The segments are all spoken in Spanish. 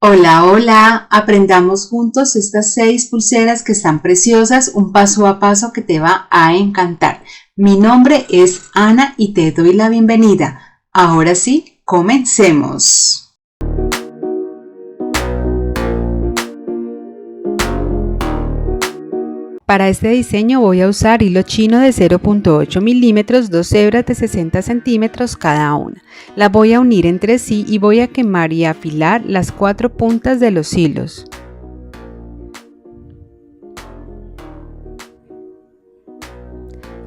Hola, hola, aprendamos juntos estas 6 pulseras que están preciosas, un paso a paso que te va a encantar. Mi nombre es Ana y te doy la bienvenida. Ahora sí, comencemos. Para este diseño voy a usar hilo chino de 0.8 milímetros, 2 hebras de 60 centímetros cada una. Las voy a unir entre sí y voy a quemar y afilar las 4 puntas de los hilos.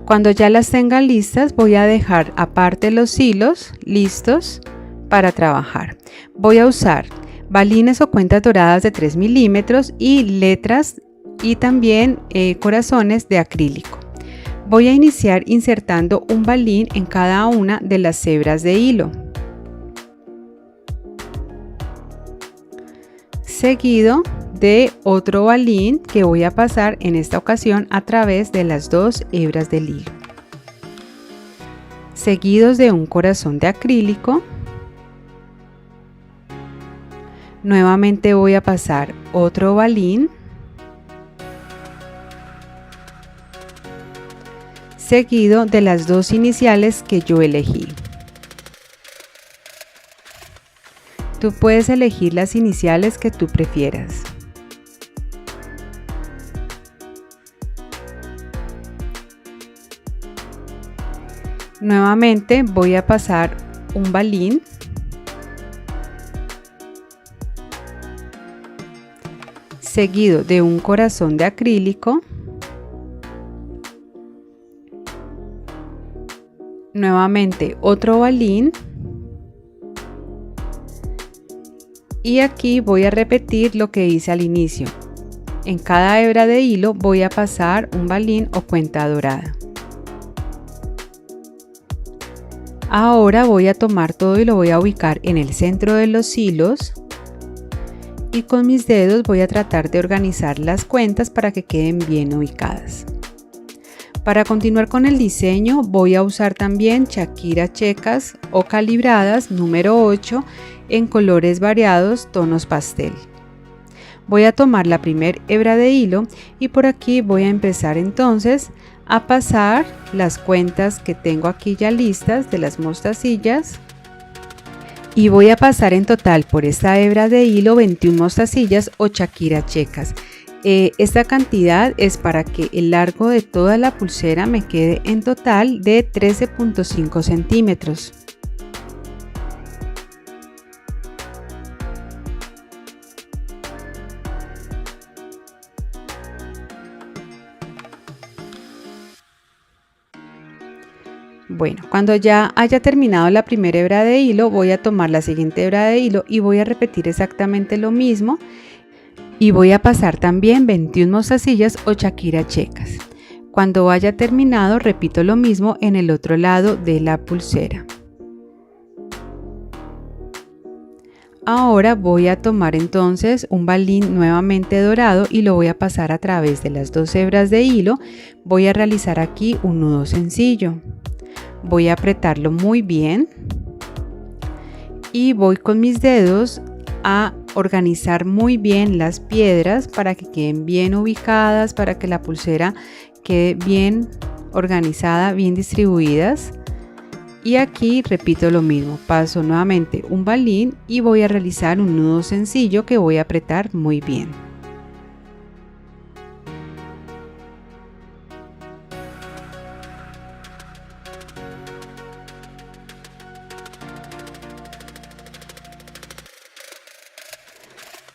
Cuando ya las tenga listas, voy a dejar aparte los hilos listos para trabajar. Voy a usar balines o cuentas doradas de 3 milímetros y letras y también corazones de acrílico. Voy a iniciar insertando un balín en cada una de las hebras de hilo, seguido de otro balín que voy a pasar en esta ocasión a través de las 2 hebras del hilo, seguidos de un corazón de acrílico. Nuevamente voy a pasar otro balín, seguido de las 2 iniciales que yo elegí. Tú puedes elegir las iniciales que tú prefieras. Nuevamente voy a pasar un balín, seguido de un corazón de acrílico. Nuevamente otro balín y aquí voy a repetir lo que hice al inicio. En cada hebra de hilo voy a pasar un balín o cuenta dorada. Ahora voy a tomar todo y lo voy a ubicar en el centro de los hilos y con mis dedos voy a tratar de organizar las cuentas para que queden bien ubicadas. Para continuar con el diseño voy a usar también chaquiras checas o calibradas número 8 en colores variados, tonos pastel. Voy a tomar la primera hebra de hilo y por aquí voy a empezar entonces a pasar las cuentas que tengo aquí ya listas de las mostacillas y voy a pasar en total por esta hebra de hilo 21 mostacillas o chaquiras checas. Esta cantidad es para que el largo de toda la pulsera me quede en total de 13.5 centímetros. Bueno, cuando ya haya terminado la primera hebra de hilo, voy a tomar la siguiente hebra de hilo y voy a repetir exactamente lo mismo. Y voy a pasar también 21 mostacillas o chaquiras checas. Cuando haya terminado, repito lo mismo en el otro lado de la pulsera. Ahora voy a tomar entonces un balín nuevamente dorado y lo voy a pasar a través de las 2 hebras de hilo. Voy a realizar aquí un nudo sencillo. Voy a apretarlo muy bien y voy con mis dedos a organizar muy bien las piedras para que queden bien ubicadas, para que la pulsera quede bien organizada, bien distribuidas. Y aquí repito lo mismo, paso nuevamente un balín y voy a realizar un nudo sencillo que voy a apretar muy bien.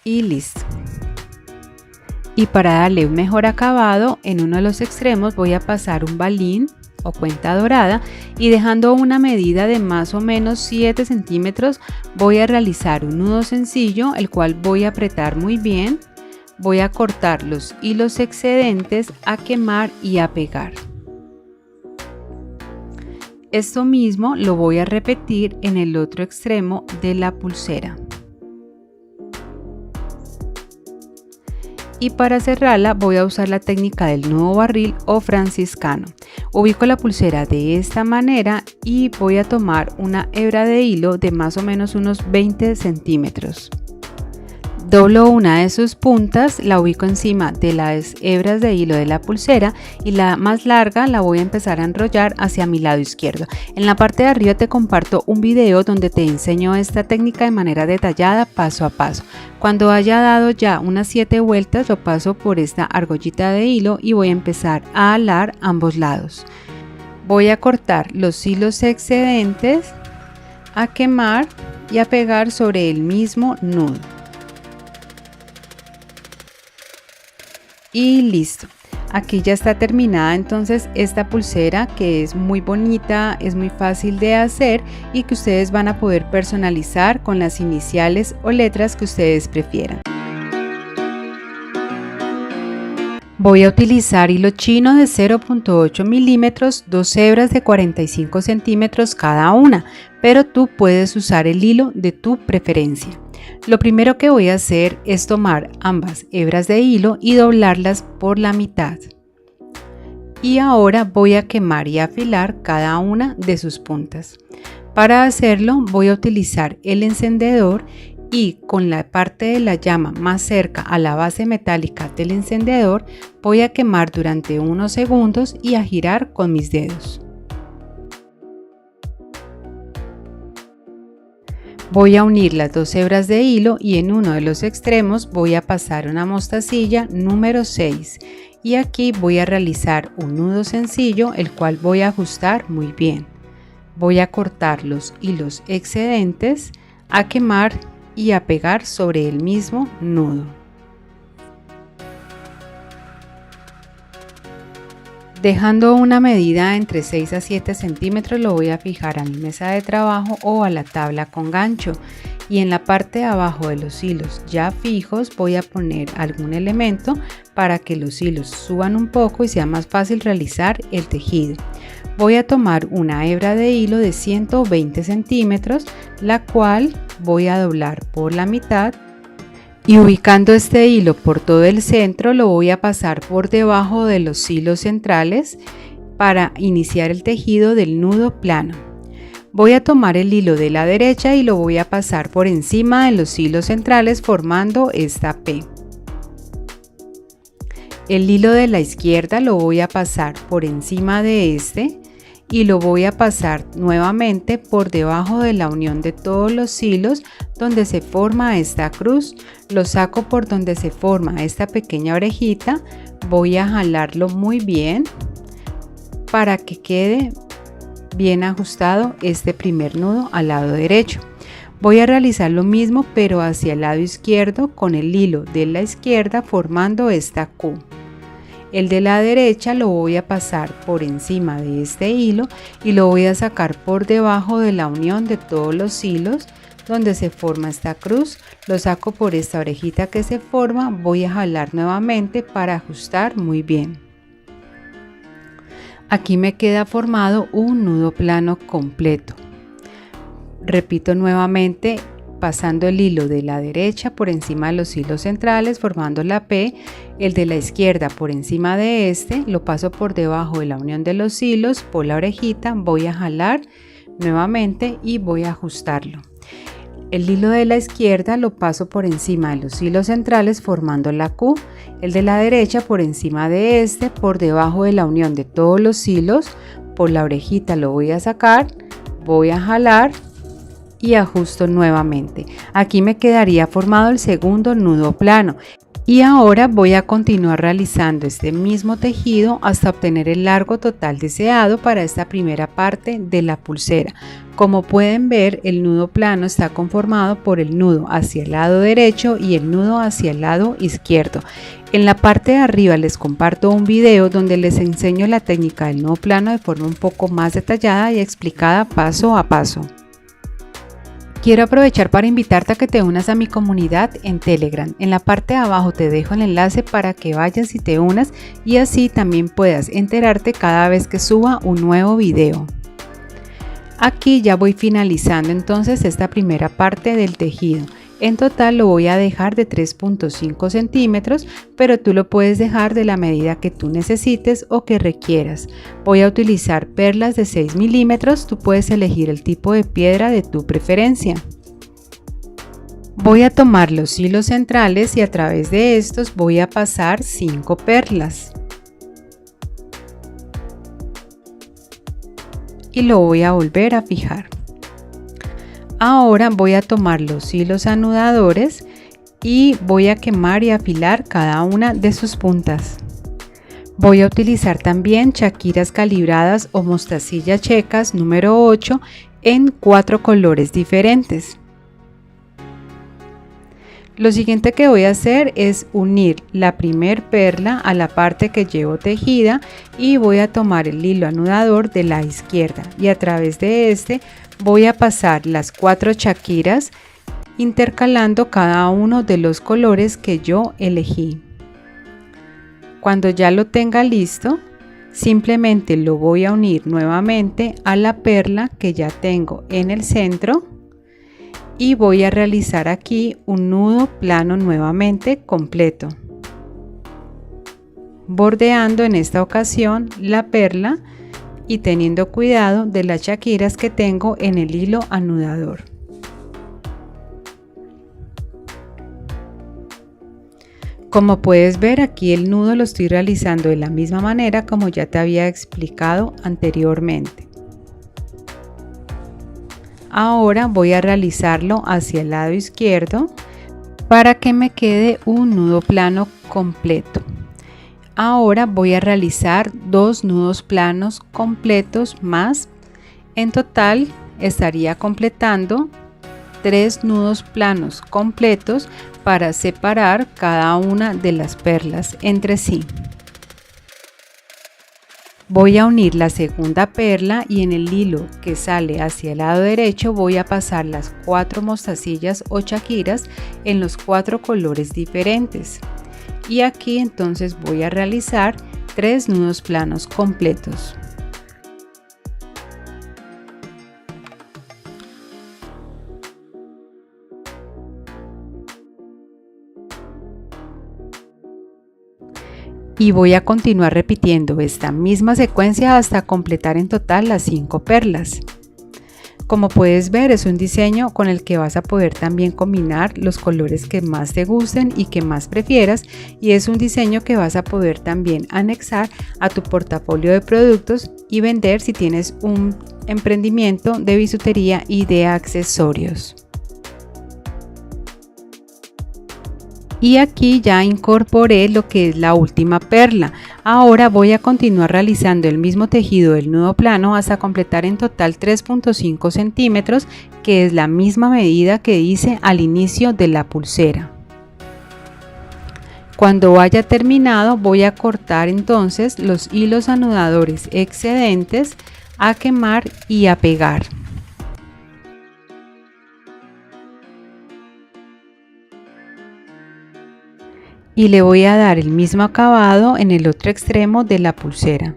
Y listo. Y para darle un mejor acabado, en uno de los extremos voy a pasar un balín o cuenta dorada y dejando una medida de más o menos 7 centímetros voy a realizar un nudo sencillo, el cual voy a apretar muy bien. Voy a cortar los hilos excedentes, a quemar y a pegar. Esto mismo lo voy a repetir en el otro extremo de la pulsera. Y para cerrarla voy a usar la técnica del nudo barril o franciscano. Ubico la pulsera de esta manera y voy a tomar una hebra de hilo de más o menos unos 20 centímetros. Doblo una de sus puntas, la ubico encima de las hebras de hilo de la pulsera y la más larga la voy a empezar a enrollar hacia mi lado izquierdo. En la parte de arriba te comparto un video donde te enseño esta técnica de manera detallada, paso a paso. Cuando haya dado ya unas 7 vueltas, lo paso por esta argollita de hilo y voy a empezar a alar ambos lados. Voy a cortar los hilos excedentes, a quemar y a pegar sobre el mismo nudo. Y listo, aquí ya está terminada entonces esta pulsera, que es muy bonita, es muy fácil de hacer y que ustedes van a poder personalizar con las iniciales o letras que ustedes prefieran. Voy a utilizar hilo chino de 0.8 milímetros, 2 hebras de 45 centímetros cada una, pero tú puedes usar el hilo de tu preferencia. Lo primero que voy a hacer es tomar ambas hebras de hilo y doblarlas por la mitad. Y ahora voy a quemar y afilar cada una de sus puntas. Para hacerlo voy a utilizar el encendedor y con la parte de la llama más cerca a la base metálica del encendedor voy a quemar durante unos segundos y a girar con mis dedos. Voy a unir las 2 hebras de hilo y en uno de los extremos voy a pasar una mostacilla número 6 y aquí voy a realizar un nudo sencillo, el cual voy a ajustar muy bien. Voy a cortar los hilos excedentes, a quemar y a pegar sobre el mismo nudo. Dejando una medida entre 6 a 7 centímetros lo voy a fijar a mi mesa de trabajo o a la tabla con gancho, y en la parte de abajo de los hilos ya fijos voy a poner algún elemento para que los hilos suban un poco y sea más fácil realizar el tejido. Voy a tomar una hebra de hilo de 120 centímetros, la cual voy a doblar por la mitad. Y ubicando este hilo por todo el centro lo voy a pasar por debajo de los hilos centrales para iniciar el tejido del nudo plano. Voy a tomar el hilo de la derecha y lo voy a pasar por encima de los hilos centrales formando esta P. El hilo de la izquierda lo voy a pasar por encima de este y lo voy a pasar nuevamente por debajo de la unión de todos los hilos donde se forma esta cruz. Lo saco por donde se forma esta pequeña orejita, voy a jalarlo muy bien para que quede bien ajustado este primer nudo al lado derecho. Voy a realizar lo mismo pero hacia el lado izquierdo con el hilo de la izquierda formando esta Q. El de la derecha lo voy a pasar por encima de este hilo y lo voy a sacar por debajo de la unión de todos los hilos donde se forma esta cruz. Lo saco por esta orejita que se forma, voy a jalar nuevamente para ajustar muy bien. Aquí me queda formado un nudo plano completo. Repito nuevamente, pasando el hilo de la derecha por encima de los hilos centrales formando la P, el de la izquierda por encima de este, lo paso por debajo de la unión de los hilos por la orejita, voy a jalar nuevamente y voy a ajustarlo. El hilo de la izquierda lo paso por encima de los hilos centrales formando la Q, el de la derecha por encima de este, por debajo de la unión de todos los hilos, por la orejita lo voy a sacar, voy a jalar y ajusto nuevamente. Aquí me quedaría formado el segundo nudo plano. Y ahora voy a continuar realizando este mismo tejido hasta obtener el largo total deseado para esta primera parte de la pulsera. Como pueden ver, el nudo plano está conformado por el nudo hacia el lado derecho y el nudo hacia el lado izquierdo. En la parte de arriba les comparto un video donde les enseño la técnica del nudo plano de forma un poco más detallada y explicada paso a paso. Quiero aprovechar para invitarte a que te unas a mi comunidad en Telegram. En la parte de abajo te dejo el enlace para que vayas y te unas y así también puedas enterarte cada vez que suba un nuevo video. Aquí ya voy finalizando entonces esta primera parte del tejido. En total lo voy a dejar de 3.5 centímetros, pero tú lo puedes dejar de la medida que tú necesites o que requieras. Voy a utilizar perlas de 6 milímetros, tú puedes elegir el tipo de piedra de tu preferencia. Voy a tomar los hilos centrales y a través de estos voy a pasar 5 perlas. Y lo voy a volver a fijar. Ahora voy a tomar los hilos anudadores y voy a quemar y afilar cada una de sus puntas. Voy a utilizar también chaquiras calibradas o mostacillas checas número 8 en 4 colores diferentes. Lo siguiente que voy a hacer es unir la primer perla a la parte que llevo tejida y voy a tomar el hilo anudador de la izquierda y a través de este voy a pasar las 4 chaquiras intercalando cada uno de los colores que yo elegí. Cuando ya lo tenga listo, simplemente lo voy a unir nuevamente a la perla que ya tengo en el centro y voy a realizar aquí un nudo plano nuevamente completo, bordeando en esta ocasión la perla y teniendo cuidado de las chaquiras que tengo en el hilo anudador. Como puedes ver, aquí el nudo lo estoy realizando de la misma manera como ya te había explicado anteriormente. Ahora voy a realizarlo hacia el lado izquierdo para que me quede un nudo plano completo. Ahora voy a realizar 2 nudos planos completos más. En total estaría completando 3 nudos planos completos para separar cada una de las perlas entre sí. Voy a unir la segunda perla y en el hilo que sale hacia el lado derecho voy a pasar las 4 mostacillas o chaquiras en los 4 colores diferentes. Y aquí entonces voy a realizar 3 nudos planos completos. Y voy a continuar repitiendo esta misma secuencia hasta completar en total las 5 perlas. Como puedes ver, es un diseño con el que vas a poder también combinar los colores que más te gusten y que más prefieras, y es un diseño que vas a poder también anexar a tu portafolio de productos y vender si tienes un emprendimiento de bisutería y de accesorios. Y aquí ya incorporé lo que es la última perla. Ahora voy a continuar realizando el mismo tejido del nudo plano hasta completar en total 3.5 centímetros, que es la misma medida que hice al inicio de la pulsera. Cuando haya terminado voy a cortar entonces los hilos anudadores excedentes, a quemar y a pegar. Y le voy a dar el mismo acabado en el otro extremo de la pulsera.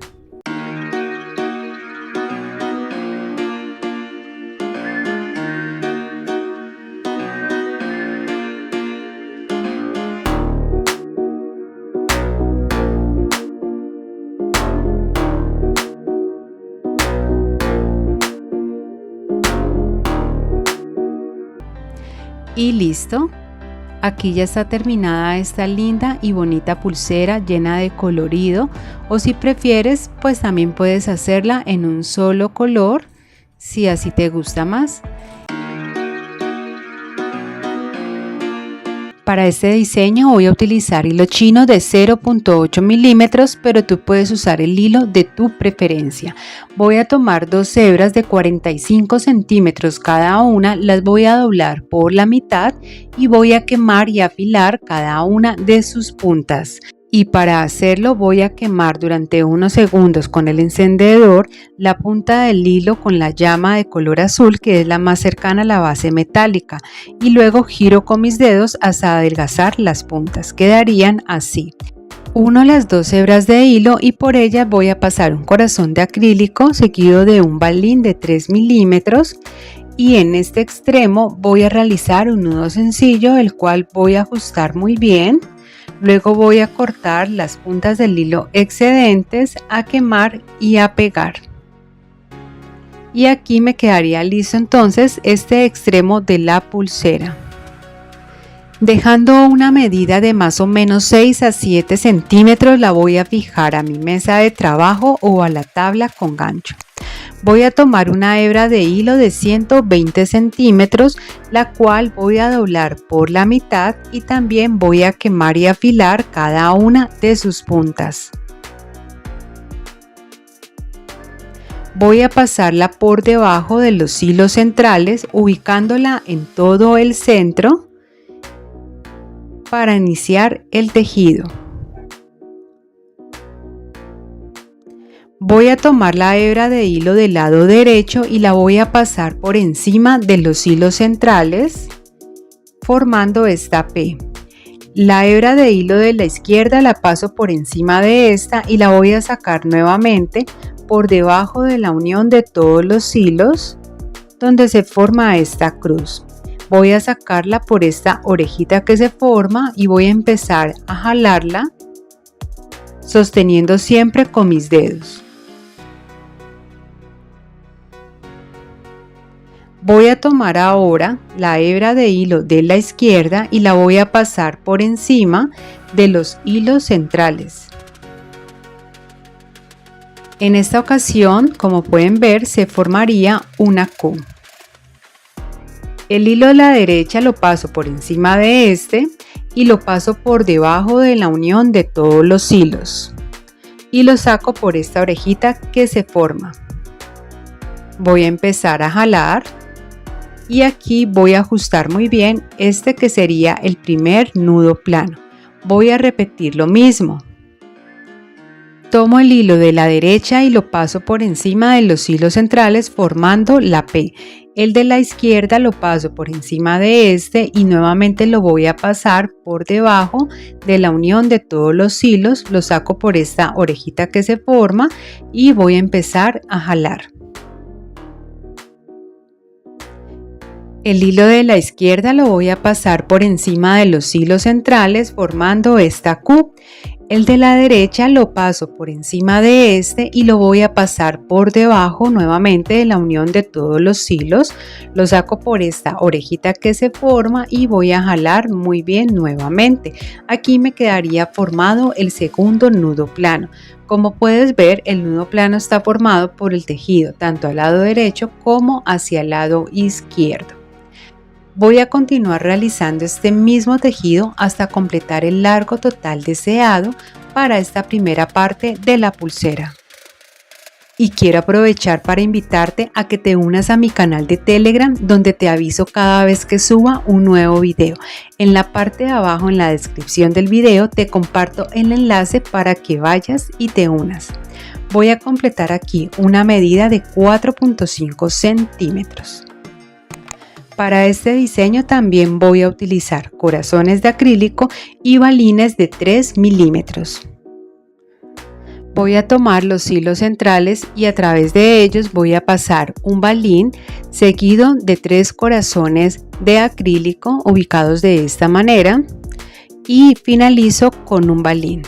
Y listo. Aquí ya está terminada esta linda y bonita pulsera llena de colorido, o si prefieres pues también puedes hacerla en un solo color si así te gusta más. Para este diseño voy a utilizar hilo chino de 0.8 milímetros, pero tú puedes usar el hilo de tu preferencia. Voy a tomar 2 hebras de 45 centímetros cada una, las voy a doblar por la mitad y voy a quemar y afilar cada una de sus puntas. Y para hacerlo voy a quemar durante unos segundos con el encendedor la punta del hilo con la llama de color azul, que es la más cercana a la base metálica, y luego giro con mis dedos hasta adelgazar las puntas. Quedarían así. Uno las 2 hebras de hilo y por ellas voy a pasar un corazón de acrílico seguido de un balín de 3 milímetros, y en este extremo voy a realizar un nudo sencillo, el cual voy a ajustar muy bien. Luego voy a cortar las puntas del hilo excedentes, a quemar y a pegar. Y aquí me quedaría listo entonces este extremo de la pulsera. Dejando una medida de más o menos 6 a 7 centímetros, la voy a fijar a mi mesa de trabajo o a la tabla con gancho. Voy a tomar una hebra de hilo de 120 centímetros, la cual voy a doblar por la mitad y también voy a quemar y afilar cada una de sus puntas. Voy a pasarla por debajo de los hilos centrales, ubicándola en todo el centro para iniciar el tejido. Voy a tomar la hebra de hilo del lado derecho y la voy a pasar por encima de los hilos centrales, formando esta P. La hebra de hilo de la izquierda la paso por encima de esta y la voy a sacar nuevamente por debajo de la unión de todos los hilos donde se forma esta cruz. Voy a sacarla por esta orejita que se forma y voy a empezar a jalarla sosteniendo siempre con mis dedos. Voy a tomar ahora la hebra de hilo de la izquierda y la voy a pasar por encima de los hilos centrales. En esta ocasión, como pueden ver, se formaría una Q. El hilo de la derecha lo paso por encima de este y lo paso por debajo de la unión de todos los hilos y lo saco por esta orejita que se forma. Voy a empezar a jalar y aquí voy a ajustar muy bien este que sería el primer nudo plano. Voy a repetir lo mismo. Tomo el hilo de la derecha y lo paso por encima de los hilos centrales formando la P. El de la izquierda lo paso por encima de este y nuevamente lo voy a pasar por debajo de la unión de todos los hilos. Lo saco por esta orejita que se forma y voy a empezar a jalar. El hilo de la izquierda lo voy a pasar por encima de los hilos centrales formando esta Q. El de la derecha lo paso por encima de este y lo voy a pasar por debajo nuevamente de la unión de todos los hilos. Lo saco por esta orejita que se forma y voy a jalar muy bien nuevamente. Aquí me quedaría formado el segundo nudo plano. Como puedes ver, el nudo plano está formado por el tejido tanto al lado derecho como hacia el lado izquierdo. Voy a continuar realizando este mismo tejido hasta completar el largo total deseado para esta primera parte de la pulsera. Y quiero aprovechar para invitarte a que te unas a mi canal de Telegram donde te aviso cada vez que suba un nuevo video. En la parte de abajo en la descripción del video te comparto el enlace para que vayas y te unas. Voy a completar aquí una medida de 4.5 centímetros. Para este diseño también voy a utilizar corazones de acrílico y balines de 3 milímetros. Voy a tomar los hilos centrales y a través de ellos voy a pasar un balín seguido de 3 corazones de acrílico ubicados de esta manera y finalizo con un balín.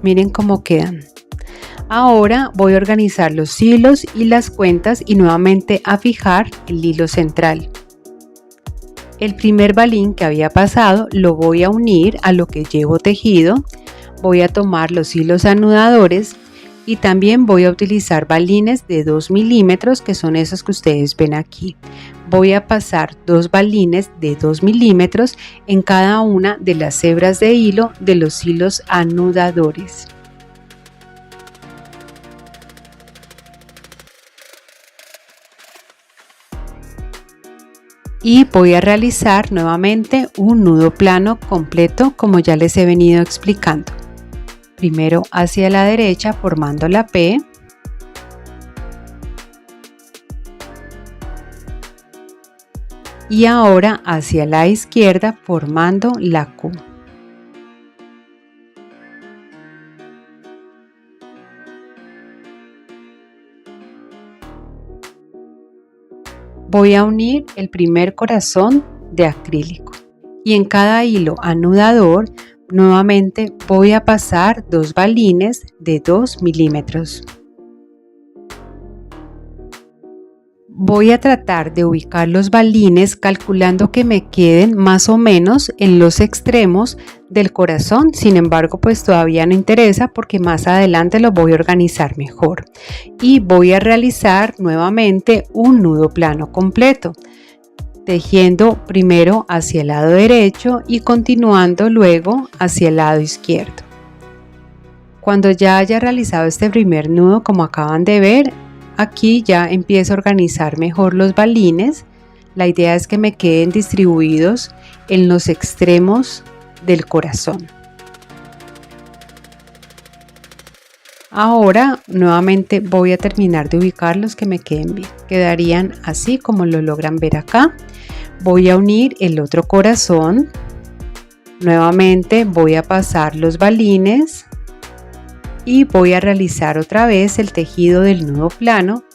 Miren cómo quedan. Ahora voy a organizar los hilos y las cuentas y nuevamente a fijar el hilo central. El primer balín que había pasado lo voy a unir a lo que llevo tejido. Voy a tomar los hilos anudadores y también voy a utilizar balines de 2 milímetros que son esos que ustedes ven aquí. Voy a pasar 2 balines de 2 milímetros en cada una de las hebras de hilo de los hilos anudadores. Y voy a realizar nuevamente un nudo plano completo como ya les he venido explicando. Primero hacia la derecha formando la P. Y ahora hacia la izquierda formando la Q. Voy a unir el primer corazón de acrílico y en cada hilo anudador nuevamente voy a pasar 2 balines de 2 milímetros. Voy a tratar de ubicar los balines calculando que me queden más o menos en los extremos del corazón. Sin embargo, pues todavía no interesa porque más adelante lo voy a organizar mejor. Y voy a realizar nuevamente un nudo plano completo, tejiendo primero hacia el lado derecho y continuando luego hacia el lado izquierdo. Cuando ya haya realizado este primer nudo, como acaban de ver, aquí ya empiezo a organizar mejor los balines. La idea es que me queden distribuidos en los extremos del corazón. Ahora nuevamente voy a terminar de ubicar los que me queden bien. Quedarían así como lo logran ver acá. Voy a unir el otro corazón. Nuevamente voy a pasar los balines y voy a realizar otra vez el tejido del nudo plano.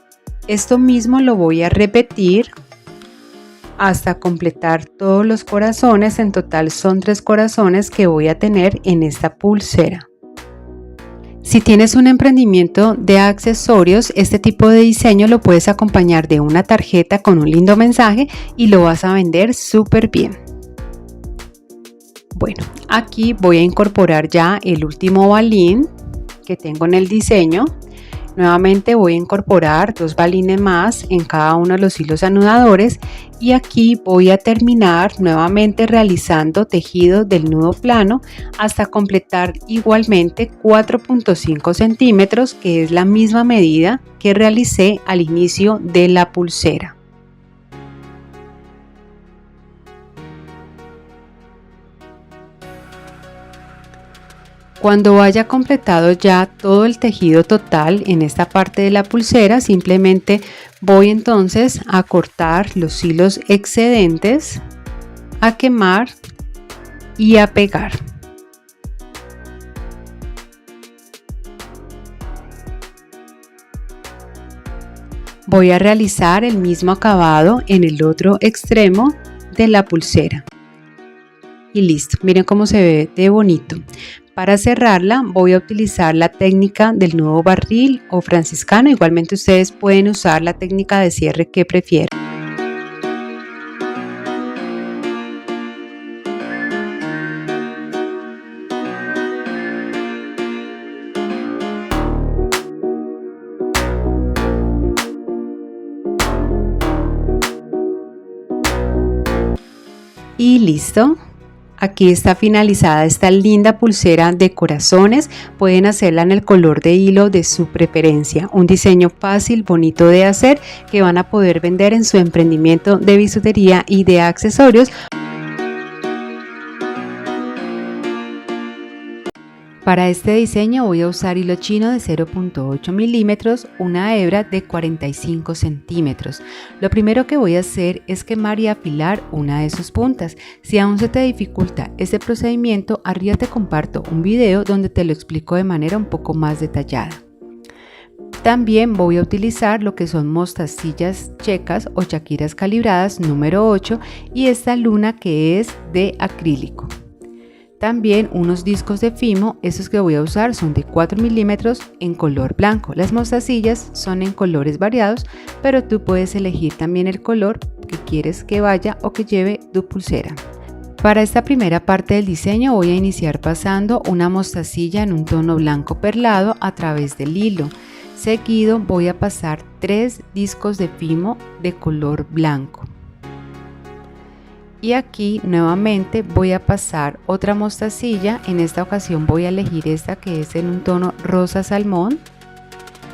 Esto mismo lo voy a repetir hasta completar todos los corazones. En total son 3 corazones que voy a tener en esta pulsera. Si tienes un emprendimiento de accesorios, este tipo de diseño lo puedes acompañar de una tarjeta con un lindo mensaje y lo vas a vender súper bien. Bueno, aquí voy a incorporar ya el último balín que tengo en el diseño. Nuevamente voy a incorporar 2 balines más en cada uno de los hilos anudadores y aquí voy a terminar nuevamente realizando tejido del nudo plano hasta completar igualmente 4.5 centímetros, que es la misma medida que realicé al inicio de la pulsera. Cuando haya completado ya todo el tejido total en esta parte de la pulsera, simplemente voy entonces a cortar los hilos excedentes, a quemar y a pegar. Voy a realizar el mismo acabado en el otro extremo de la pulsera. Y listo, miren cómo se ve de bonito. Para cerrarla voy a utilizar la técnica del nudo barril o franciscano. Igualmente ustedes pueden usar la técnica de cierre que prefieran. Y listo. Aquí está finalizada esta linda pulsera de corazones. Pueden hacerla en el color de hilo de su preferencia. Un diseño fácil, bonito de hacer, que van a poder vender en su emprendimiento de bisutería y de accesorios. Para este diseño voy a usar hilo chino de 0.8 milímetros, una hebra de 45 centímetros. Lo primero que voy a hacer es quemar y afilar una de sus puntas. Si aún se te dificulta este procedimiento, arriba te comparto un video donde te lo explico de manera un poco más detallada. También voy a utilizar lo que son mostacillas checas o chaquiras calibradas número 8 y esta luna que es de acrílico. También unos discos de fimo, estos que voy a usar son de 4 milímetros en color blanco. Las mostacillas son en colores variados, pero tú puedes elegir también el color que quieres que vaya o que lleve tu pulsera. Para esta primera parte del diseño voy a iniciar pasando una mostacilla en un tono blanco perlado a través del hilo. Seguido voy a pasar 3 discos de fimo de color blanco. Y aquí nuevamente voy a pasar otra mostacilla. En esta ocasión voy a elegir esta que es en un tono rosa salmón.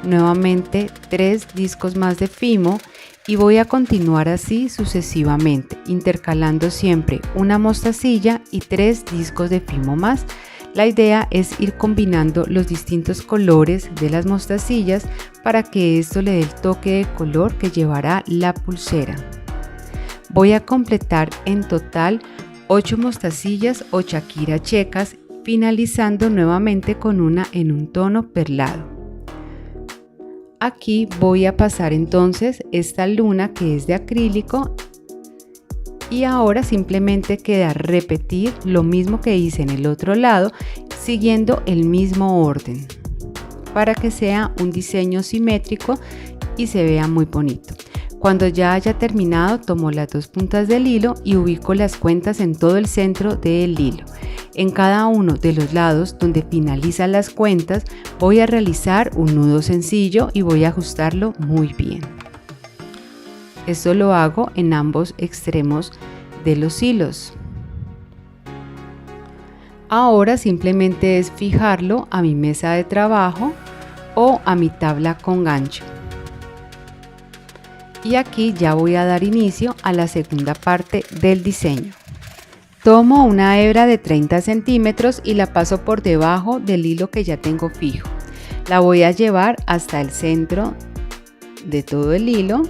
Nuevamente 3 discos más de fimo y voy a continuar así sucesivamente, intercalando siempre una mostacilla y 3 discos de fimo más. La idea es ir combinando los distintos colores de las mostacillas para que esto le dé el toque de color que llevará la pulsera. Voy a completar en total 8 mostacillas o chaquira checas, finalizando nuevamente con una en un tono perlado. Aquí voy a pasar entonces esta luna que es de acrílico y ahora simplemente queda repetir lo mismo que hice en el otro lado, siguiendo el mismo orden para que sea un diseño simétrico y se vea muy bonito. Cuando ya haya terminado, tomo las dos puntas del hilo y ubico las cuentas en todo el centro del hilo. En cada uno de los lados donde finalizan las cuentas voy a realizar un nudo sencillo y voy a ajustarlo muy bien. Esto lo hago en ambos extremos de los hilos. Ahora simplemente es fijarlo a mi mesa de trabajo o a mi tabla con gancho. Y aquí ya voy a dar inicio a la segunda parte del diseño. Tomo una hebra de 30 centímetros y la paso por debajo del hilo que ya tengo fijo. La voy a llevar hasta el centro de todo el hilo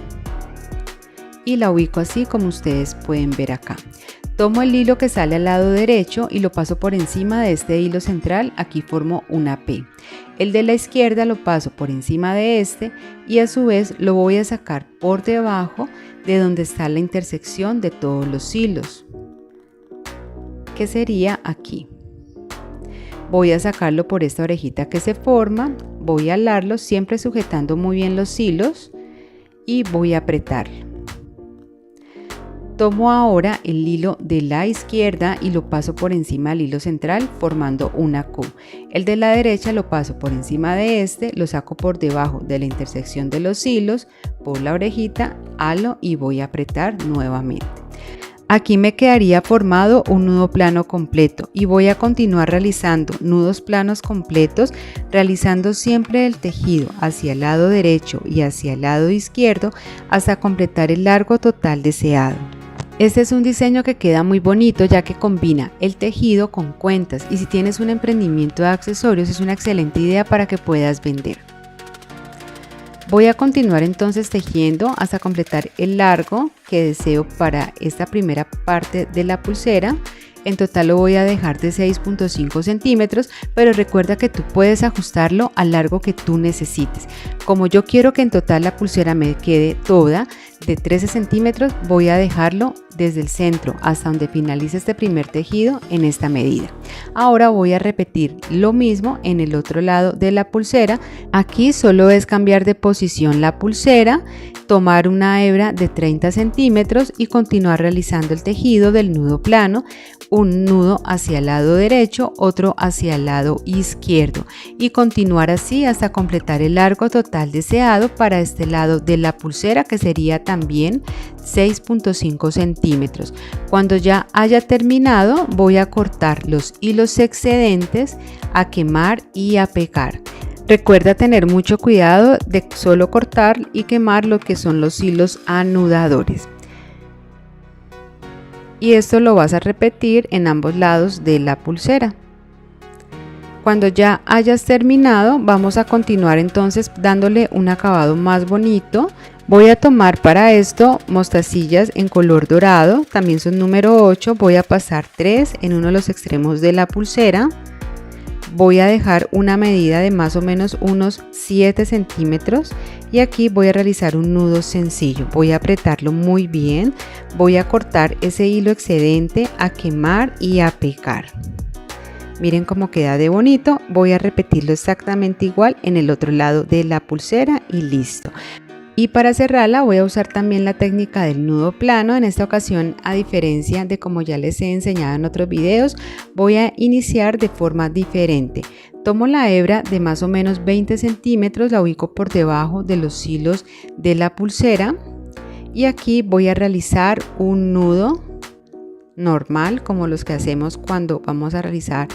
y la ubico así como ustedes pueden ver acá. Tomo el hilo que sale al lado derecho y lo paso por encima de este hilo central, aquí formo una P. El de la izquierda lo paso por encima de este y a su vez lo voy a sacar por debajo de donde está la intersección de todos los hilos, que sería aquí. Voy a sacarlo por esta orejita que se forma, voy a alarlo siempre sujetando muy bien los hilos y voy a apretarlo. Tomo ahora el hilo de la izquierda y lo paso por encima del hilo central formando una Q. El de la derecha lo paso por encima de este, lo saco por debajo de la intersección de los hilos, por la orejita, halo y voy a apretar nuevamente. Aquí me quedaría formado un nudo plano completo y voy a continuar realizando nudos planos completos, realizando siempre el tejido hacia el lado derecho y hacia el lado izquierdo hasta completar el largo total deseado. Este es un diseño que queda muy bonito ya que combina el tejido con cuentas y si tienes un emprendimiento de accesorios es una excelente idea para que puedas vender. Voy a continuar entonces tejiendo hasta completar el largo que deseo para esta primera parte de la pulsera. En total lo voy a dejar de 6.5 centímetros, pero recuerda que tú puedes ajustarlo al largo que tú necesites. Como yo quiero que en total la pulsera me quede toda de 13 centímetros, voy a dejarlo desde el centro hasta donde finalice este primer tejido en esta medida. Ahora voy a repetir lo mismo en el otro lado de la pulsera. Aquí solo es cambiar de posición la pulsera, tomar una hebra de 30 centímetros y continuar realizando el tejido del nudo plano, un nudo hacia el lado derecho, otro hacia el lado izquierdo y continuar así hasta completar el largo total deseado para este lado de la pulsera, que sería también 6.5 centímetros. Cuando ya haya terminado voy a cortar los hilos excedentes, a quemar y a pegar. Recuerda tener mucho cuidado de solo cortar y quemar lo que son los hilos anudadores. Y esto lo vas a repetir en ambos lados de la pulsera. Cuando ya hayas terminado, vamos a continuar entonces dándole un acabado más bonito. Voy a tomar para esto mostacillas en color dorado, también son número 8, voy a pasar 3 en uno de los extremos de la pulsera. Voy a dejar una medida de más o menos unos 7 centímetros y aquí voy a realizar un nudo sencillo. Voy a apretarlo muy bien, voy a cortar ese hilo excedente, a quemar y a pegar. Miren cómo queda de bonito. Voy a repetirlo exactamente igual en el otro lado de la pulsera y listo. Y para cerrarla voy a usar también la técnica del nudo plano. En esta ocasión, a diferencia de como ya les he enseñado en otros videos, voy a iniciar de forma diferente. Tomo la hebra de más o menos 20 centímetros, la ubico por debajo de los hilos de la pulsera y aquí voy a realizar un nudo normal como los que hacemos cuando vamos a realizar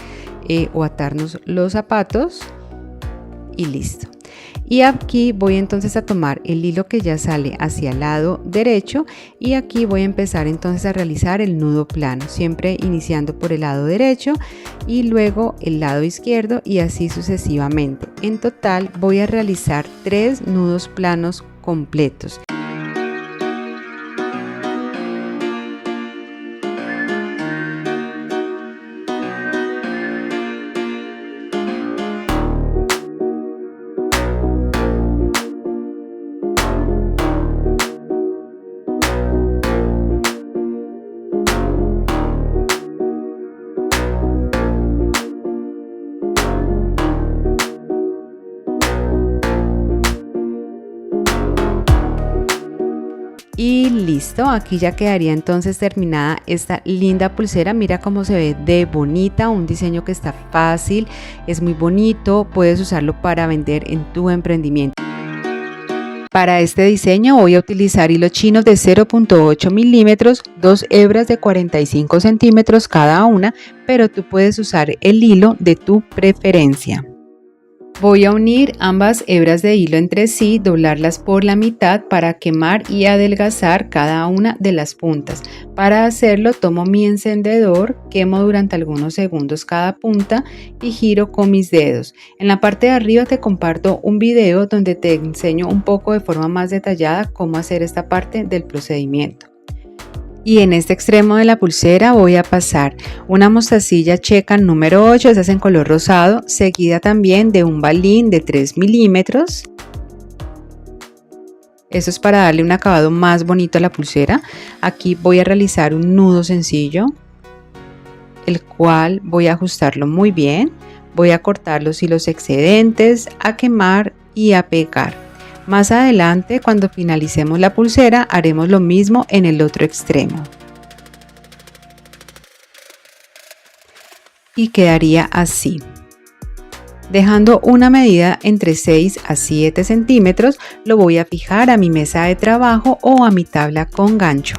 o atarnos los zapatos y listo. Y aquí voy entonces a tomar el hilo que ya sale hacia el lado derecho y aquí voy a empezar entonces a realizar el nudo plano, siempre iniciando por el lado derecho y luego el lado izquierdo y así sucesivamente. En total voy a realizar 3 nudos planos completos. Y listo, aquí ya quedaría entonces terminada esta linda pulsera. Mira cómo se ve de bonita, un diseño que está fácil, es muy bonito, puedes usarlo para vender en tu emprendimiento. Para este diseño voy a utilizar hilo chino de 0.8 milímetros, 2 hebras de 45 centímetros cada una, pero tú puedes usar el hilo de tu preferencia. Voy a unir ambas hebras de hilo entre sí, doblarlas por la mitad para quemar y adelgazar cada una de las puntas. Para hacerlo tomo mi encendedor, quemo durante algunos segundos cada punta y giro con mis dedos. En la parte de arriba te comparto un video donde te enseño un poco de forma más detallada cómo hacer esta parte del procedimiento. Y en este extremo de la pulsera voy a pasar una mostacilla checa número 8, esa es en color rosado, seguida también de un balín de 3 milímetros. Eso es para darle un acabado más bonito a la pulsera. Aquí voy a realizar un nudo sencillo, el cual voy a ajustarlo muy bien. Voy a cortar los hilos excedentes, a quemar y a pegar. Más adelante, cuando finalicemos la pulsera, haremos lo mismo en el otro extremo. Y quedaría así. Dejando una medida entre 6 a 7 centímetros, lo voy a fijar a mi mesa de trabajo o a mi tabla con gancho.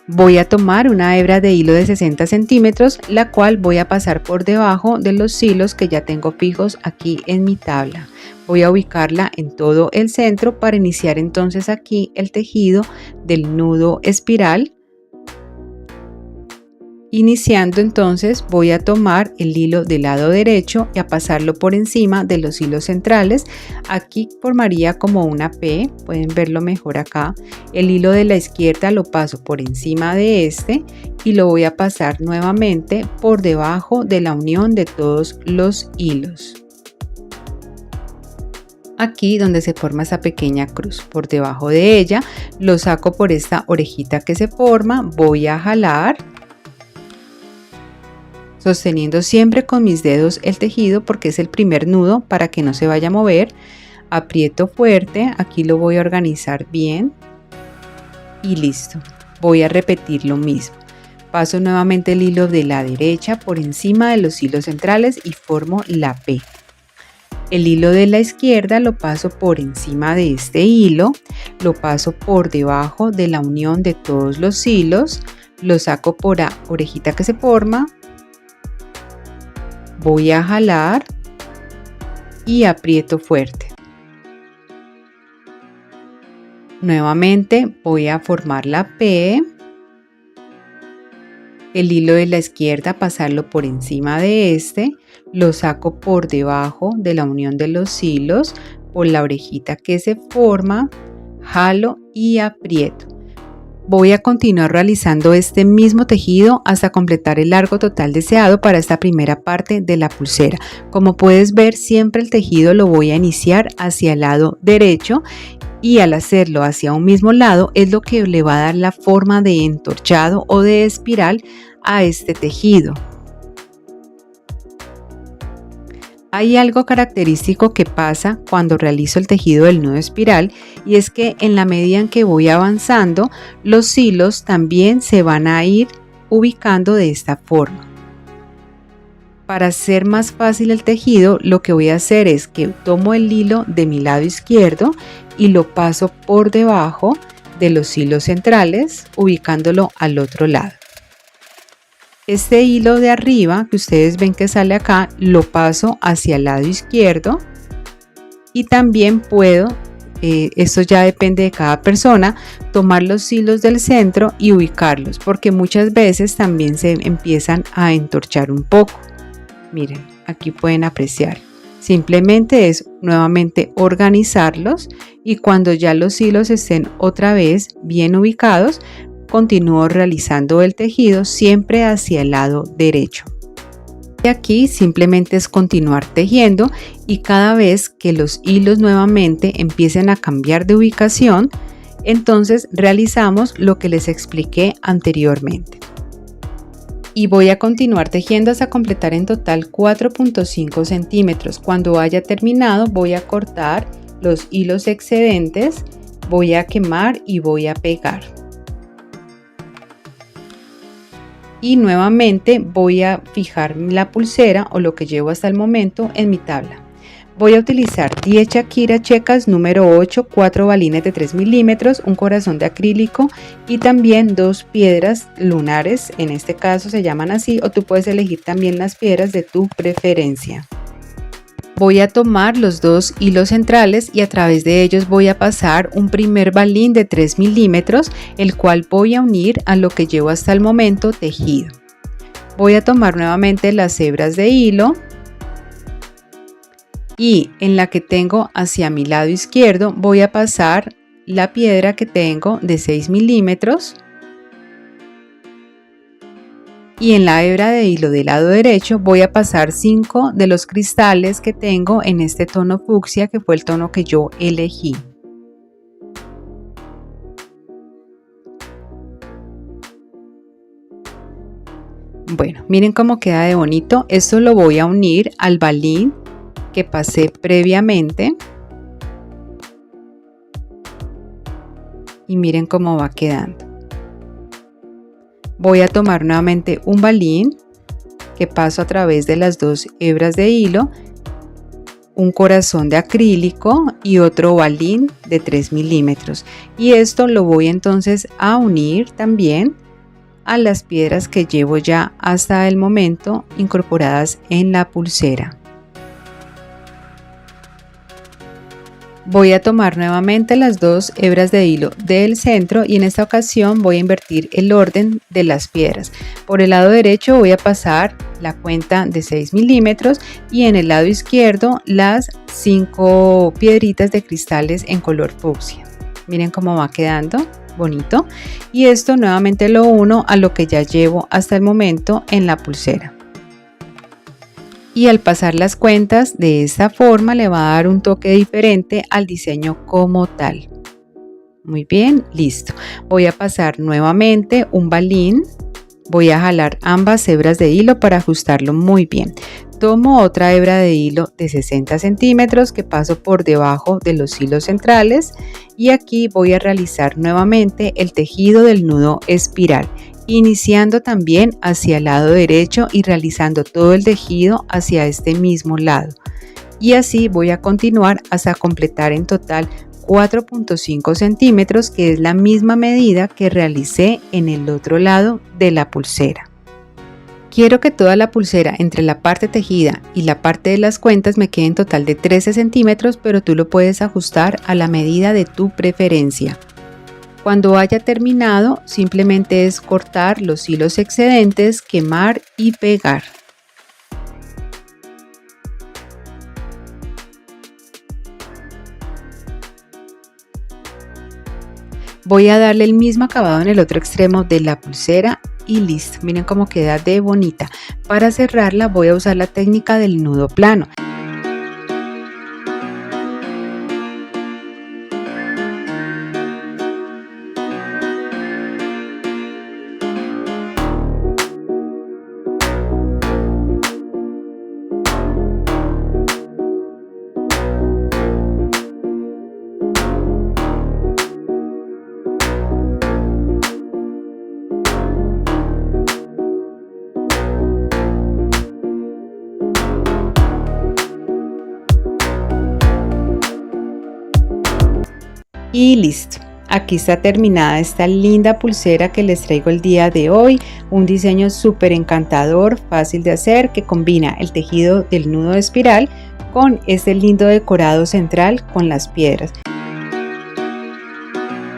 Voy a tomar una hebra de hilo de 60 centímetros, la cual voy a pasar por debajo de los hilos que ya tengo fijos aquí en mi tabla. Voy a ubicarla en todo el centro para iniciar entonces aquí el tejido del nudo espiral. Iniciando entonces voy a tomar el hilo del lado derecho y a pasarlo por encima de los hilos centrales. Aquí formaría como una P, pueden verlo mejor acá. El hilo de la izquierda lo paso por encima de este y lo voy a pasar nuevamente por debajo de la unión de todos los hilos. Aquí donde se forma esa pequeña cruz, por debajo de ella lo saco por esta orejita que se forma, voy a jalar, sosteniendo siempre con mis dedos el tejido porque es el primer nudo para que no se vaya a mover. Aprieto fuerte, aquí lo voy a organizar bien y listo. Voy a repetir lo mismo. Paso nuevamente el hilo de la derecha por encima de los hilos centrales y formo la P. El hilo de la izquierda lo paso por encima de este hilo, lo paso por debajo de la unión de todos los hilos, lo saco por la orejita que se forma, voy a jalar y aprieto fuerte. Nuevamente voy a formar la P, el hilo de la izquierda pasarlo por encima de este, lo saco por debajo de la unión de los hilos, por la orejita que se forma, jalo y aprieto. Voy a continuar realizando este mismo tejido hasta completar el largo total deseado para esta primera parte de la pulsera. Como puedes ver, siempre el tejido lo voy a iniciar hacia el lado derecho y al hacerlo hacia un mismo lado es lo que le va a dar la forma de entorchado o de espiral a este tejido. Hay algo característico que pasa cuando realizo el tejido del nudo espiral y es que en la medida en que voy avanzando, los hilos también se van a ir ubicando de esta forma. Para hacer más fácil el tejido, lo que voy a hacer es que tomo el hilo de mi lado izquierdo y lo paso por debajo de los hilos centrales, ubicándolo al otro lado. Este hilo de arriba que ustedes ven que sale acá, lo paso hacia el lado izquierdo y también puedo, esto ya depende de cada persona, tomar los hilos del centro y ubicarlos porque muchas veces también se empiezan a entorchar un poco. Miren, aquí pueden apreciar. Simplemente es nuevamente organizarlos y cuando ya los hilos estén otra vez bien ubicados, continúo realizando el tejido siempre hacia el lado derecho. Y aquí simplemente es continuar tejiendo y cada vez que los hilos nuevamente empiecen a cambiar de ubicación, entonces realizamos lo que les expliqué anteriormente. Y voy a continuar tejiendo hasta completar en total 4.5 centímetros. Cuando haya terminado voy a cortar los hilos excedentes Voy a quemar y voy a pegar. Y nuevamente voy a fijar la pulsera o lo que llevo hasta el momento en mi tabla. Voy a utilizar 10 Shakira checas número 8, 4 balines de 3 milímetros, un corazón de acrílico y también 2 piedras lunares, en este caso se llaman así, o tú puedes elegir también las piedras de tu preferencia. Voy a tomar los dos hilos centrales y a través de ellos voy a pasar un primer balín de 3 milímetros, el cual voy a unir a lo que llevo hasta el momento tejido. Voy a tomar nuevamente las hebras de hilo y en la que tengo hacia mi lado izquierdo voy a pasar la piedra que tengo de 6 milímetros. Y en la hebra de hilo del lado derecho voy a pasar 5 de los cristales que tengo en este tono fucsia, que fue el tono que yo elegí. Bueno, miren cómo queda de bonito. Esto lo voy a unir al balín que pasé previamente. Y miren cómo va quedando. Voy a tomar nuevamente un balín que paso a través de las dos hebras de hilo, un corazón de acrílico y otro balín de 3 milímetros. Y esto lo voy entonces a unir también a las piedras que llevo ya hasta el momento incorporadas en la pulsera. Voy a tomar nuevamente las dos hebras de hilo del centro y en esta ocasión voy a invertir el orden de las piedras. Por el lado derecho voy a pasar la cuenta de 6 milímetros y en el lado izquierdo las 5 piedritas de cristales en color fucsia. Miren cómo va quedando bonito y esto nuevamente lo uno a lo que ya llevo hasta el momento en la pulsera. Y al pasar las cuentas de esta forma le va a dar un toque diferente al diseño como tal. Muy bien, listo. Voy a pasar nuevamente un balín. Voy a jalar ambas hebras de hilo para ajustarlo muy bien. Tomo otra hebra de hilo de 60 centímetros que paso por debajo de los hilos centrales y aquí voy a realizar nuevamente el tejido del nudo espiral, iniciando también hacia el lado derecho y realizando todo el tejido hacia este mismo lado. Y así voy a continuar hasta completar en total 4.5 centímetros, que es la misma medida que realicé en el otro lado de la pulsera. Quiero que toda la pulsera entre la parte tejida y la parte de las cuentas me quede en total de 13 centímetros, pero tú lo puedes ajustar a la medida de tu preferencia. Cuando haya terminado, simplemente es cortar los hilos excedentes, quemar y pegar. Voy a darle el mismo acabado en el otro extremo de la pulsera y listo. Miren cómo queda de bonita. Para cerrarla voy a usar la técnica del nudo plano. Y listo, aquí está terminada esta linda pulsera que les traigo el día de hoy. Un diseño súper encantador, fácil de hacer, que combina el tejido del nudo de espiral con este lindo decorado central con las piedras.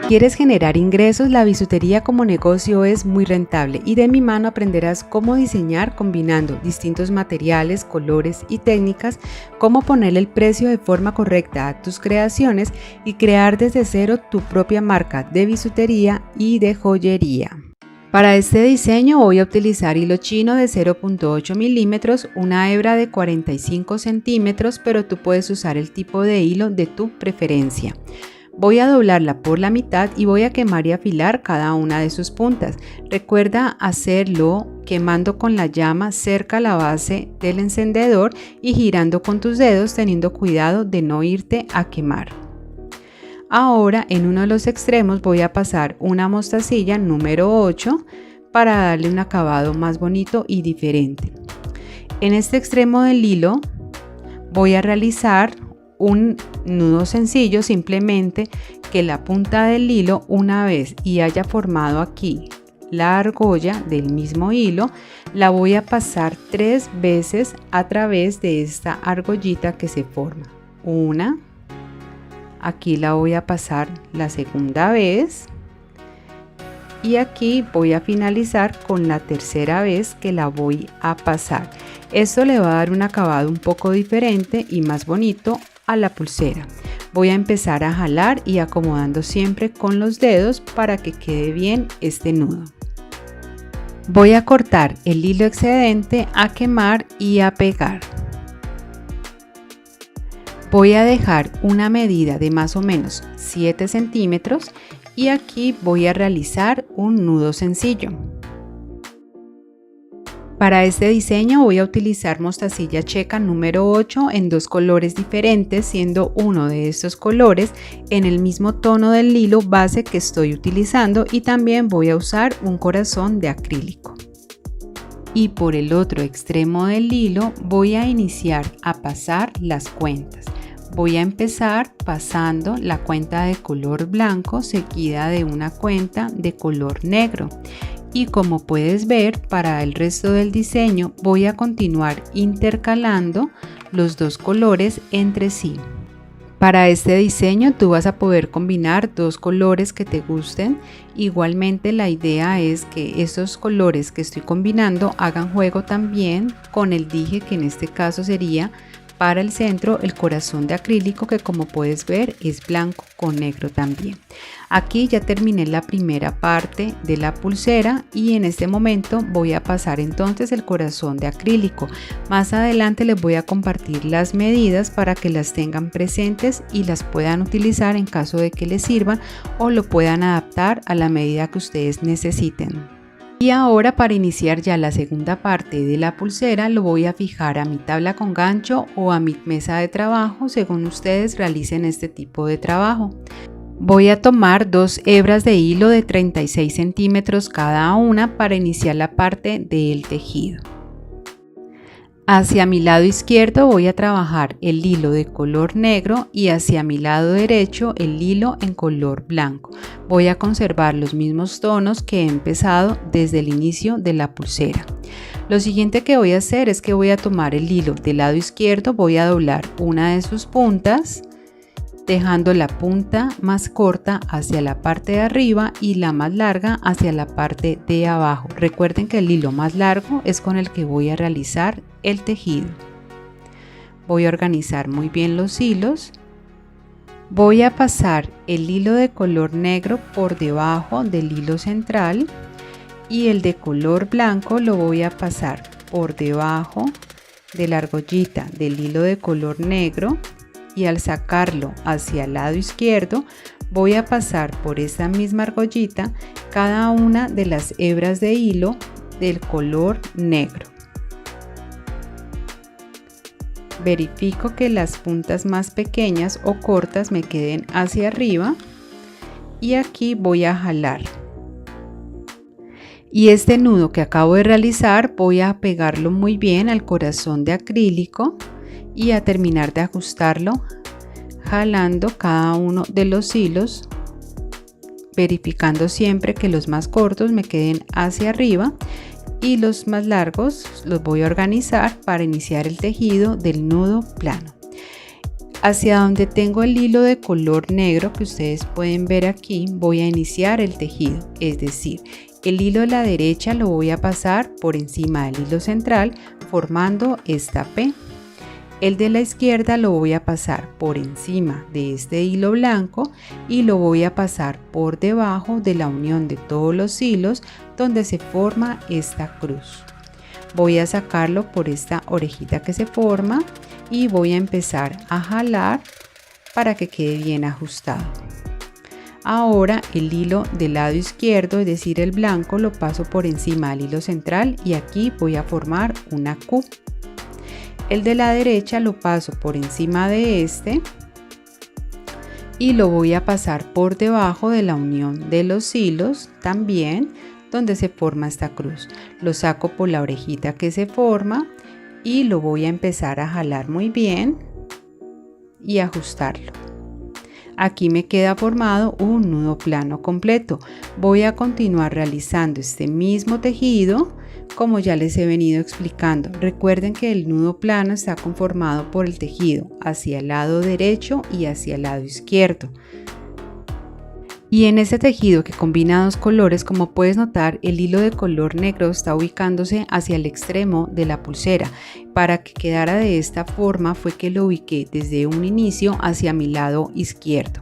¿Quieres generar ingresos? La bisutería como negocio es muy rentable y de mi mano aprenderás cómo diseñar combinando distintos materiales, colores y técnicas, cómo ponerle el precio de forma correcta a tus creaciones y crear desde cero tu propia marca de bisutería y de joyería. Para este diseño voy a utilizar hilo chino de 0.8 milímetros, una hebra de 45 centímetros, pero tú puedes usar el tipo de hilo de tu preferencia. Voy a doblarla por la mitad y voy a quemar y afilar cada una de sus puntas. Recuerda hacerlo quemando con la llama cerca a la base del encendedor y girando con tus dedos, teniendo cuidado de no irte a quemar. Ahora en uno de los extremos voy a pasar una mostacilla número 8 para darle un acabado más bonito y diferente. En este extremo del hilo voy a realizar un nudo sencillo, simplemente que la punta del hilo, una vez y haya formado aquí la argolla del mismo hilo, la voy a pasar 3 veces a través de esta argollita que se forma. Una, aquí la voy a pasar la segunda vez y aquí voy a finalizar con la tercera vez que la voy a pasar. Esto le va a dar un acabado un poco diferente y más bonito a la pulsera. Voy a empezar a jalar y acomodando siempre con los dedos para que quede bien este nudo. Voy a cortar el hilo excedente, a quemar y a pegar. Voy a dejar una medida de más o menos 7 centímetros y aquí voy a realizar un nudo sencillo. Para este diseño voy a utilizar mostacilla checa número 8 en 2 colores diferentes, siendo uno de estos colores en el mismo tono del hilo base que estoy utilizando, y también voy a usar un corazón de acrílico. Y por el otro extremo del hilo voy a iniciar a pasar las cuentas. Voy a empezar pasando la cuenta de color blanco seguida de una cuenta de color negro. Y como puedes ver, para el resto del diseño voy a continuar intercalando los dos colores entre sí. Para este diseño tú vas a poder combinar dos colores que te gusten. Igualmente la idea es que estos colores que estoy combinando hagan juego también con el dije, que en este caso sería para el centro el corazón de acrílico, que como puedes ver es blanco con negro también. Aquí ya terminé la primera parte de la pulsera y en este momento voy a pasar entonces el corazón de acrílico. Más adelante les voy a compartir las medidas para que las tengan presentes y las puedan utilizar en caso de que les sirvan o lo puedan adaptar a la medida que ustedes necesiten. Y ahora, para iniciar ya la segunda parte de la pulsera, lo voy a fijar a mi tabla con gancho o a mi mesa de trabajo según ustedes realicen este tipo de trabajo. Voy a tomar 2 hebras de hilo de 36 centímetros cada una para iniciar la parte del tejido. Hacia mi lado izquierdo voy a trabajar el hilo de color negro y hacia mi lado derecho el hilo en color blanco. Voy a conservar los mismos tonos que he empezado desde el inicio de la pulsera. Lo siguiente que voy a hacer es que voy a tomar el hilo del lado izquierdo, voy a doblar una de sus puntas, dejando la punta más corta hacia la parte de arriba y la más larga hacia la parte de abajo. Recuerden que el hilo más largo es con el que voy a realizar el tejido. Voy a organizar muy bien los hilos. Voy a pasar el hilo de color negro por debajo del hilo central y el de color blanco lo voy a pasar por debajo de la argollita del hilo de color negro. Y al sacarlo hacia el lado izquierdo voy a pasar por esta misma argollita cada una de las hebras de hilo del color negro. Verifico que las puntas más pequeñas o cortas me queden hacia arriba y aquí voy a jalar. Y este nudo que acabo de realizar voy a pegarlo muy bien al corazón de acrílico y a terminar de ajustarlo jalando cada uno de los hilos, verificando siempre que los más cortos me queden hacia arriba y los más largos los voy a organizar para iniciar el tejido del nudo plano. Hacia donde tengo el hilo de color negro que ustedes pueden ver aquí voy a iniciar el tejido, es decir, el hilo de la derecha lo voy a pasar por encima del hilo central formando esta P. El de la izquierda lo voy a pasar por encima de este hilo blanco y lo voy a pasar por debajo de la unión de todos los hilos donde se forma esta cruz. Voy a sacarlo por esta orejita que se forma y voy a empezar a jalar para que quede bien ajustado. Ahora el hilo del lado izquierdo, es decir el blanco, lo paso por encima del hilo central y aquí voy a formar una Q. El de la derecha lo paso por encima de este y lo voy a pasar por debajo de la unión de los hilos también, donde se forma esta cruz. Lo saco por la orejita que se forma y lo voy a empezar a jalar muy bien y ajustarlo. Aquí me queda formado un nudo plano completo. Voy a continuar realizando este mismo tejido como ya les he venido explicando. Recuerden que el nudo plano está conformado por el tejido hacia el lado derecho y hacia el lado izquierdo. Y en este tejido que combina dos colores, como puedes notar, el hilo de color negro está ubicándose hacia el extremo de la pulsera. Para que quedara de esta forma fue que lo ubiqué desde un inicio hacia mi lado izquierdo.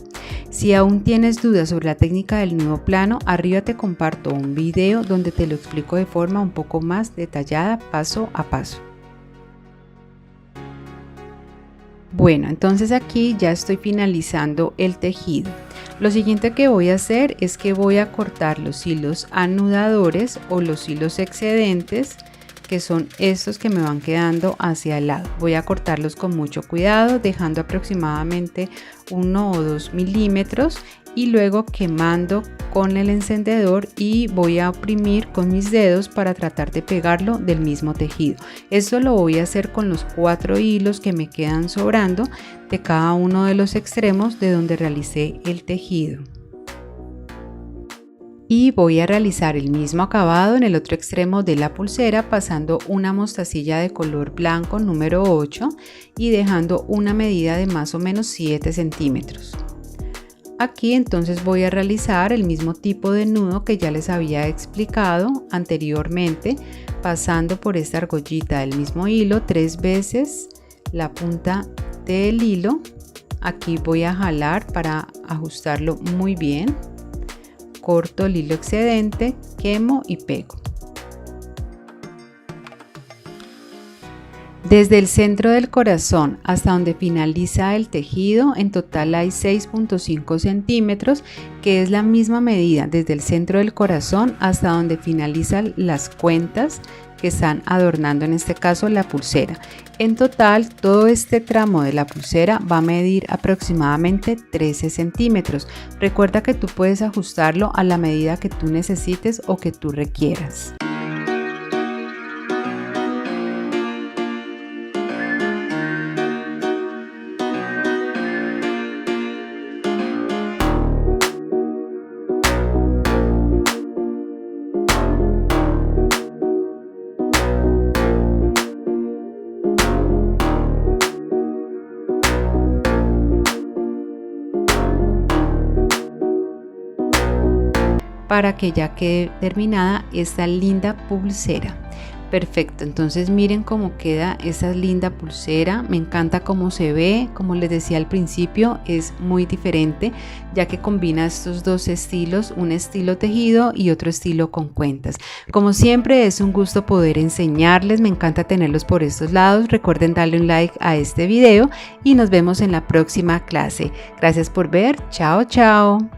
Si aún tienes dudas sobre la técnica del nudo plano, arriba te comparto un video donde te lo explico de forma un poco más detallada, paso a paso. Bueno, entonces aquí ya estoy finalizando el tejido. Lo siguiente que voy a hacer es que voy a cortar los hilos anudadores o los hilos excedentes, que son estos que me van quedando hacia el lado. Voy a cortarlos con mucho cuidado, dejando aproximadamente 1 o 2 milímetros y luego quemando con el encendedor, y voy a oprimir con mis dedos para tratar de pegarlo del mismo tejido. Esto lo voy a hacer con los 4 hilos que me quedan sobrando de cada uno de los extremos de donde realicé el tejido. Y voy a realizar el mismo acabado en el otro extremo de la pulsera, pasando una mostacilla de color blanco número 8 y dejando una medida de más o menos 7 centímetros. Aquí entonces voy a realizar el mismo tipo de nudo que ya les había explicado anteriormente, pasando por esta argollita del mismo hilo 3 veces la punta del hilo. Aquí voy a jalar para ajustarlo muy bien. Corto el hilo excedente, quemo y pego. Desde el centro del corazón hasta donde finaliza el tejido, en total hay 6.5 centímetros, que es la misma medida desde el centro del corazón hasta donde finalizan las cuentas que están adornando, en este caso, la pulsera. En total, todo este tramo de la pulsera va a medir aproximadamente 13 centímetros. Recuerda que tú puedes ajustarlo a la medida que tú necesites o que tú requieras. Para que ya quede terminada esta linda pulsera. Perfecto, entonces miren cómo queda esa linda pulsera. Me encanta cómo se ve. Como les decía al principio, es muy diferente ya que combina estos dos estilos, un estilo tejido y otro estilo con cuentas. Como siempre, es un gusto poder enseñarles, me encanta tenerlos por estos lados. Recuerden darle un like a este video y nos vemos en la próxima clase. Gracias por ver, chao chao.